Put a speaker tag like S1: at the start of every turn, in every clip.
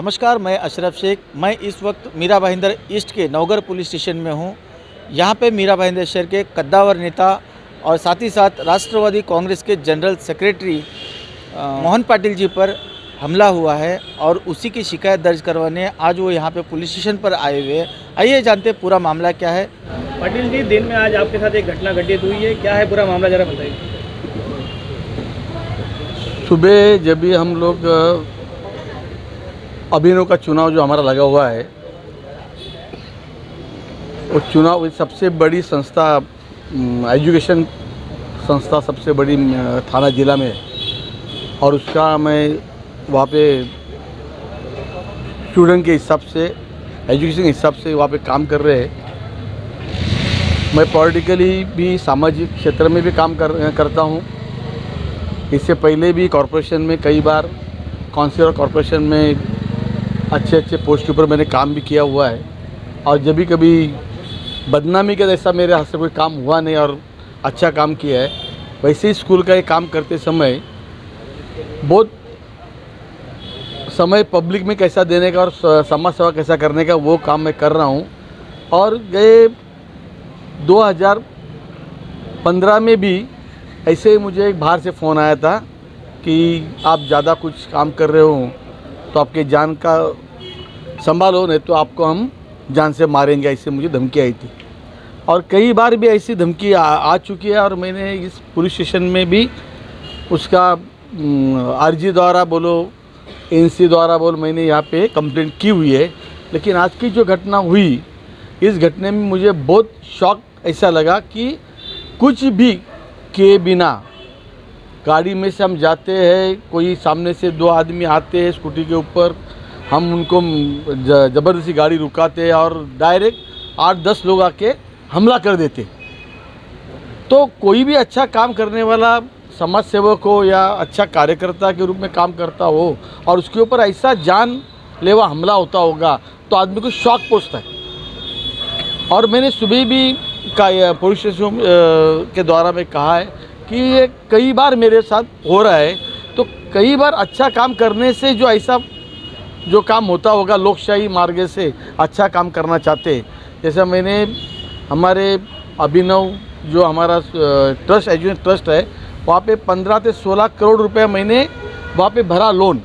S1: नमस्कार, मैं अशरफ शेख। मैं इस वक्त मीरा भाईंदर ईस्ट के नवगर पुलिस स्टेशन में हूं। यहां पे मीरा भाईंदर शहर के कद्दावर नेता और साथ ही साथ राष्ट्रवादी कांग्रेस के जनरल सेक्रेटरी मोहन पाटिल जी पर हमला हुआ है और उसी की शिकायत दर्ज करवाने आज वो यहां पे पुलिस स्टेशन पर आए हुए हैं। आइए जानते हैं पूरा मामला क्या है।
S2: पाटिल जी, दिन में आज आपके साथ एक घटना घटित हुई है, क्या है पूरा मामला, जरा बताइए।
S3: सुबह जब भी हम लोग अभिनव का चुनाव जो हमारा लगा हुआ है, वो चुनाव सबसे बड़ी संस्था, एजुकेशन संस्था सबसे बड़ी थाना जिला में है और उसका मैं वहाँ पे स्टूडेंट के हिसाब से, एजुकेशन के हिसाब से वहाँ पे काम कर रहे हैं। मैं पॉलिटिकली भी, सामाजिक क्षेत्र में भी काम करता हूँ। इससे पहले भी कॉरपोरेशन में कई बार, काउंसिलर कॉरपोरेशन में अच्छे पोस्ट के ऊपर मैंने काम भी किया हुआ है और जब भी कभी बदनामी का जैसा मेरे हाथ से कोई काम हुआ नहीं और अच्छा काम किया है। वैसे ही स्कूल का ये काम करते समय बहुत समय पब्लिक में कैसा देने का और समाज सेवा कैसा करने का वो काम मैं कर रहा हूँ। और गए 2015 में भी ऐसे ही मुझे एक बाहर से फ़ोन आया था कि आप ज़्यादा कुछ काम कर रहे हो तो आपके जान का संभालो, नहीं तो आपको हम जान से मारेंगे, ऐसे मुझे धमकी आई थी। और कई बार भी ऐसी धमकी आ चुकी है और मैंने इस पुलिस स्टेशन में भी उसका आरजी द्वारा बोलो, एनसी द्वारा बोलो, मैंने यहाँ पे कंप्लेंट की हुई है। लेकिन आज की जो घटना हुई, इस घटने में मुझे बहुत शॉक ऐसा लगा कि कुछ भी के बिना गाड़ी में से हम जाते हैं, कोई सामने से दो आदमी आते हैं स्कूटी के ऊपर, हम उनको ज़बरदस्ती गाड़ी रुकाते हैं और डायरेक्ट 8-10 लोग आके हमला कर देते। तो कोई भी अच्छा काम करने वाला समाज सेवक हो या अच्छा कार्यकर्ता के रूप में काम करता हो और उसके ऊपर ऐसा जानलेवा हमला होता होगा तो आदमी को शॉक पहुंचता है। और मैंने सुबह भी पुलिस स्टेशन के द्वारा में कहा है कि ये कई बार मेरे साथ हो रहा है। तो कई बार अच्छा काम करने से जो ऐसा जो काम होता होगा, लोकशाही मार्ग से अच्छा काम करना चाहते, जैसा मैंने हमारे अभिनव जो हमारा ट्रस्ट, एजुकेशन ट्रस्ट है, वहाँ पे 15 से 16 करोड़ रुपए मैंने वहाँ पे भरा लोन।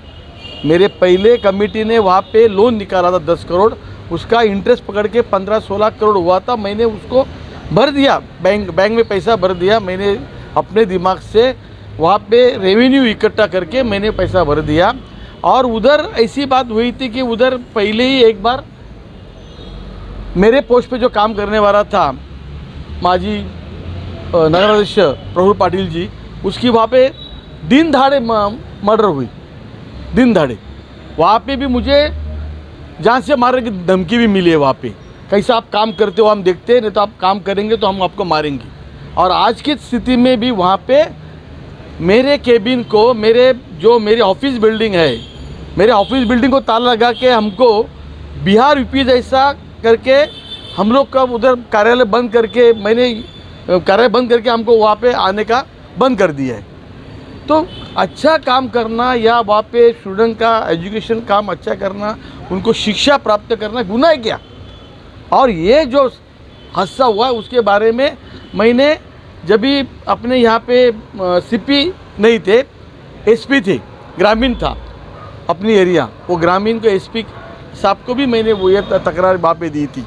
S3: मेरे पहले कमेटी ने वहाँ पे लोन निकाला था 10 करोड़, उसका इंटरेस्ट पकड़ के 15-16 करोड़ हुआ था। मैंने उसको भर दिया, बैंक में पैसा भर दिया। मैंने अपने दिमाग से वहाँ पे रेवेन्यू इकट्ठा करके मैंने पैसा भर दिया। और उधर ऐसी बात हुई थी कि उधर पहले ही एक बार मेरे पोस्ट पे जो काम करने वाला था, माजी नगराध्यक्ष प्रफुल्ल पाटिल जी, उसकी वहाँ पे दिन दहाड़े मर्डर हुई। दिन दहाड़े वहाँ पे भी मुझे जान से मारने की धमकी भी मिली है। वहाँ पे कैसा आप काम करते हो हम देखते हैं, नहीं तो आप काम करेंगे तो हम आपको मारेंगे। और आज की स्थिति में भी वहाँ पे मेरे केबिन को, मेरी ऑफिस बिल्डिंग है, मेरे ऑफिस बिल्डिंग को ताला लगा के हमको बिहार यूपी जैसा करके हम लोग का उधर कार्यालय बंद करके, मैंने कार्यालय बंद करके हमको वहाँ पे आने का बंद कर दिया है। तो अच्छा काम करना या वहाँ पे स्टूडेंट का एजुकेशन काम अच्छा करना, उनको शिक्षा प्राप्त करना गुनाह है क्या? और ये जो हादसा हुआ उसके बारे में मैंने जब भी अपने यहाँ पे सीपी नहीं थे, एसपी थे, ग्रामीण था अपनी एरिया, वो ग्रामीण को एसपी साहब को भी मैंने वो ये तकरार वहाँ पे दी थी।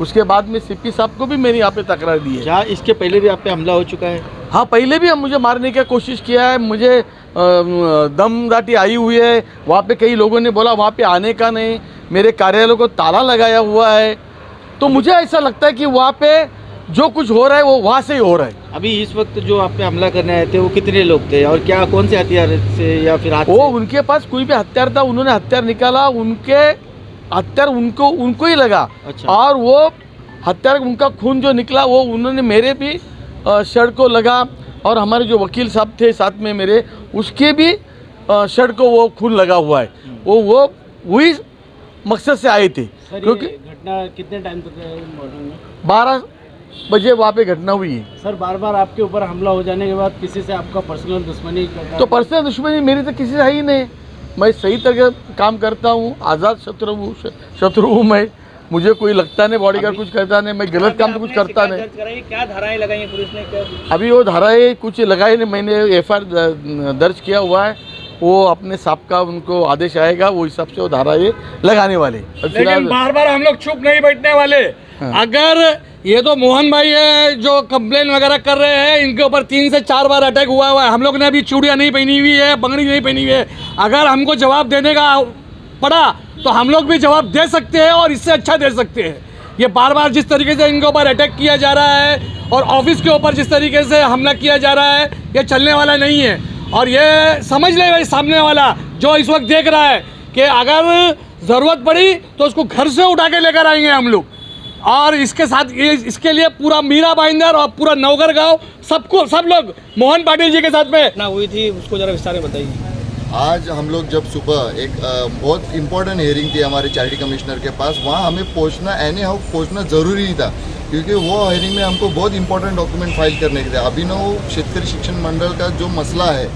S3: उसके बाद में सीपी साहब को भी मैंने यहाँ पे तकरार दी है।
S1: क्या इसके पहले भी आप पे हमला हो चुका है?
S3: हाँ, पहले भी हम मुझे मारने की कोशिश किया है, मुझे दमदाटी आई हुई है। वहाँ पे कई लोगों ने बोला वहाँ पे आने का नहीं, मेरे कार्यालय को ताला लगाया हुआ है। तो मुझे ऐसा लगता है कि वहाँ पे जो कुछ हो रहा है वो वहाँ से ही हो रहा है।
S1: अभी इस वक्त जो आप पे हमला करने आए थे वो कितने लोग थे और क्या, कौन से हथियार से या फिर हाथ से?
S3: वो उनके पास कोई भी हथियार था, उन्होंने हथियार निकाला, उनके हथियार उनको ही लगा।
S1: अच्छा।
S3: और वो हथियार, उनका खून जो निकला वो उन्होंने मेरे भी शर्ट को लगा और हमारे जो वकील साहब थे साथ में मेरे, उसके भी शर्ट को वो खून लगा हुआ है। वो वही मकसद से आए थे। क्योंकि
S2: घटना कितने टाइम तक मॉर्निंग में?
S3: 12 बजे वहाँ पे घटना हुई है।
S2: सर, बार बार आपके ऊपर हमला हो जाने के बाद किसी से आपका पर्सनल दुश्मनी?
S3: तो पर्सनल दुश्मनी मेरी तो किसी से है ही नहीं। मैं सही तरह काम करता हूँ, आज़ाद शत्रु हूँ मैं, मुझे कोई लगता नहीं बॉडीगार्ड कुछ करता नहीं, मैं गलत काम तो कुछ करता नहीं।
S2: क्या धाराएं लगाई हैं पुलिस ने? क्या
S3: अभी वो धाराएं कुछ लगाई नहीं, मैंने एफआईआर दर्ज किया हुआ है, वो अपने साहब का उनको आदेश आएगा वो हिसाब से वो धाराएं लगाने वाले।
S4: लेकिन बार बार हम लोग चुप नहीं बैठने वाले। अगर ये तो मोहन भाई है जो कंप्लेन वगैरह कर रहे हैं, इनके ऊपर 3 से 4 बार अटैक हुआ है। हम लोग ने अभी चूड़ियाँ नहीं पहनी हुई है, बंगड़ी नहीं पहनी हुई है। अगर हमको जवाब देने का पड़ा तो हम लोग भी जवाब दे सकते हैं और इससे अच्छा दे सकते हैं। ये बार बार जिस तरीके से इनके ऊपर अटैक किया जा रहा है और ऑफिस के ऊपर जिस तरीके से हमला किया जा रहा है, ये चलने वाला नहीं है। और ये समझ ले भाई सामने वाला जो इस वक्त देख रहा है कि अगर ज़रूरत पड़ी तो उसको घर से उठा के लेकर आएंगे हम लोग। और इसके साथ इसके लिए पूरा मीरा भाईंदर और पूरा नवगर गांव सब लोग मोहन पाटिल जी के साथ में
S2: घटना हुई थी उसको जरा विस्तार में बताइए।
S5: आज हम लोग जब सुबह एक बहुत इम्पोर्टेंट हियरिंग थी हमारे चैरिटी कमिश्नर के पास, वहाँ हमें पहुँचना एनी हाउ पहुँचना ज़रूरी नहीं था, क्योंकि वो हियरिंग में हमको बहुत इंपॉर्टेंट डॉक्यूमेंट फाइल करने के थे। अभिनव शेतकरी शिक्षण मंडल का जो मसला है,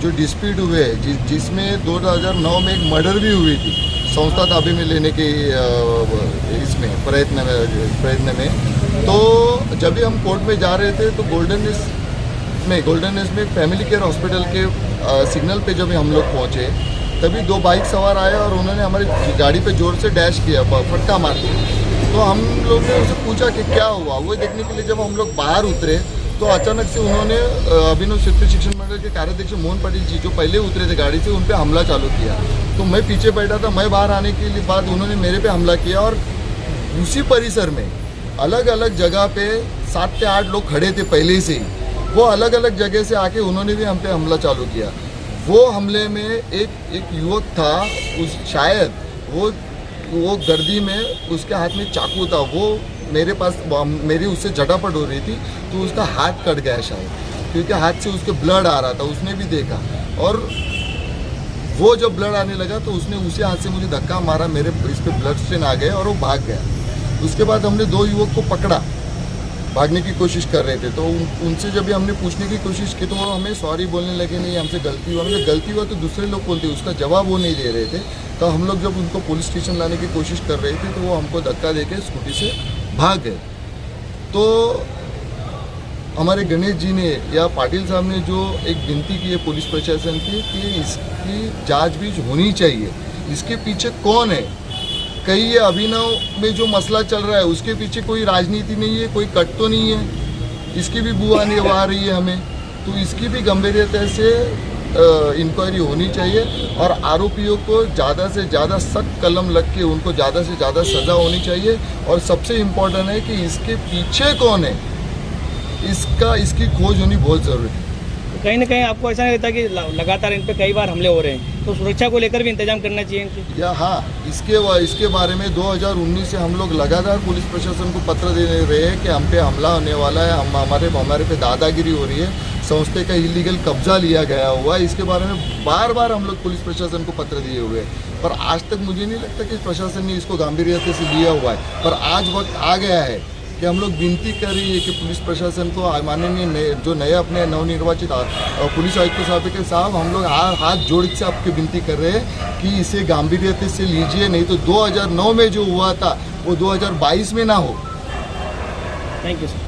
S5: जो डिस्प्यूट हुए जिसमें 2009 में एक मर्डर भी हुई थी संस्था ताबे में लेने के इसमें प्रयत्न में, तो जब भी हम कोर्ट में जा रहे थे तो गोल्डन एज में फैमिली केयर हॉस्पिटल के सिग्नल पे जब हम लोग पहुँचे तभी 2 बाइक सवार आए और उन्होंने हमारी गाड़ी पे जोर से डैश किया, फटका मार दिया। तो हम लोग ने उनसे पूछा कि क्या हुआ। वो देखने के लिए जब हम लोग बाहर उतरे तो अचानक से उन्होंने अभिनव शेतकरी शिक्षण मंडल के कार्याध्यक्ष मोहन पाटिल जी जो पहले उतरे थे गाड़ी से, उन पर हमला चालू किया। तो मैं पीछे बैठा था, मैं बाहर आने के बाद उन्होंने मेरे पे हमला किया और उसी परिसर में अलग अलग जगह पे 7 से 8 लोग खड़े थे पहले से ही, वो अलग अलग जगह से आके उन्होंने भी हम पे हमला चालू किया। वो हमले में एक युवक था, शायद वो गर्दी में उसके हाथ में चाकू था, वो मेरे पास मेरी उससे झटापट हो रही थी तो उसका हाथ कट गया शायद, क्योंकि हाथ से उसके ब्लड आ रहा था, उसने भी देखा। और वो जब ब्लड आने लगा तो उसने उसी हाथ से मुझे धक्का मारा, मेरे इस पर ब्लड स्ट्रेन आ गया और वो भाग गया। उसके बाद हमने 2 युवक को पकड़ा, भागने की कोशिश कर रहे थे। तो उनसे जब भी हमने पूछने की कोशिश की तो वो हमें सॉरी बोलने लगे, नहीं हमसे गलती हुआ। हमने गलती हुआ तो दूसरे लोग कौन थे, उसका जवाब वो नहीं दे रहे थे। तो हम लोग जब उनको पुलिस स्टेशन लाने की कोशिश कर रहे थे तो वो हमको धक्का देके स्कूटी से भाग गए। तो हमारे गणेश जी ने या पाटिल साहब ने जो एक विनती की है पुलिस प्रशासन की कि इसकी जांच-बीच होनी चाहिए, इसके पीछे कौन है। कहीं ये अभिनव में जो मसला चल रहा है उसके पीछे कोई राजनीति नहीं है, कोई कट तो नहीं है, इसकी भी बुआ आने आ रही है हमें, तो इसकी भी गंभीरता से इंक्वायरी होनी चाहिए और आरोपियों को ज़्यादा से ज़्यादा सख्त कलम लग के उनको ज़्यादा से ज़्यादा सज़ा होनी चाहिए। और सबसे इम्पोर्टेंट है कि इसके पीछे कौन है, इसकी खोज होनी बहुत ज़रूरी है।
S2: कहीं ना कहीं आपको ऐसा नहीं लगता कि लगातार इन पे कई बार हमले हो रहे हैं, तो सुरक्षा को लेकर भी इंतजाम करना चाहिए इनके?
S5: या हाँ, इसके बारे में 2019 से हम लोग लगातार पुलिस प्रशासन को पत्र दे रहे हैं कि हम पे हमला होने वाला है, हमारे पे दादागिरी हो रही है, संस्था का इलीगल कब्जा लिया गया हुआ है। इसके बारे में बार बार हम लोग पुलिस प्रशासन को पत्र दिए हुए हैं, पर आज तक मुझे नहीं लगता कि प्रशासन ने इसको गंभीरता से लिया हुआ है। पर आज वक्त आ गया है कि हम लोग विनती कर रही है कि पुलिस प्रशासन को माननीय जो नए अपने नवनिर्वाचित पुलिस आयुक्त साहब हम लोग हाथ जोड़ से आपकी विनती कर रहे हैं कि इसे गंभीरता से लीजिए, नहीं तो 2009 में जो हुआ था वो 2022 में ना हो।
S2: Thank you sir.